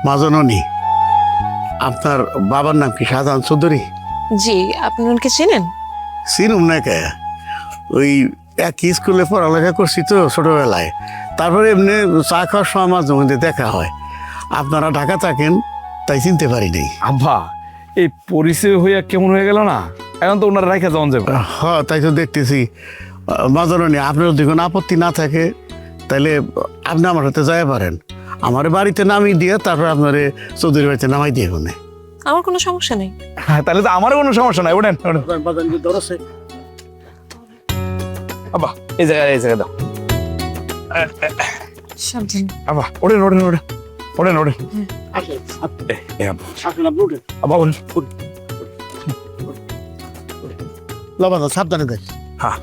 মা জননী, আপনার বাবার নাম কি শাহজাহান চৌধুরী? জি, আপনি ওনাকে চেনেন? চিনুম না কে, ওই একই স্কুলে পড়ালেখা করছি তো ছোটবেলায়। তারপরে এমনি চা খাওয়ার সময় মাঝে মধ্যে দেখা হয়। আপনারা ঢাকা থাকেন তাই চিনতে পারি নাই। আব্বা, এই পরিচয় হইয়া কেমন হয়ে গেল না, এখন তো ওনারা রাখা যাওয়া যাবে। হ্যাঁ, তাই তো দেখতেছি। মা জননী, আপনার যদি কোনো আপত্তি না থাকে তাহলে আপনি আমার হাতে যাই পারেন। আমার বাড়িতে নামিয়ে দিয়ে তারপর আপনার চৌধুরী বাড়িতে নামাই দিয়ে কোনে। আমার কোনো সমস্যা নেই। তাহলে তো আমারও কোনো সমস্যা নাই, ওঠেন ওঠেন। আব্বা, এই জায়গায় দাও। সাবধানে। আব্বা, ওঠেন ওঠেন ওঠেন ওঠেন ওঠেন। আব্বা ওঠেন। লবাদা সাবধানে দেখ। হ্যাঁ